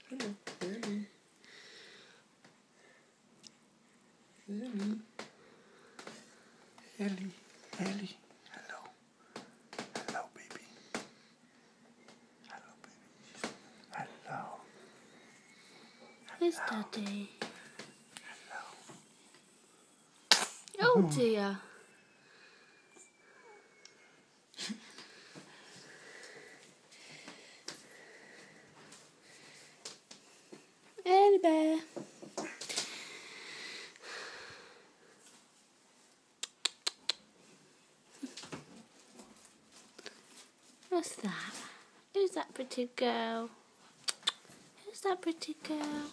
Hello, Ellie. Ellie. Ellie. Ellie. Hello. Hello, baby. Hello, baby. Hello. Where's Daddy? Hello. Oh dear. Ellie bear. What's that? Who's that pretty girl? Who's that pretty girl?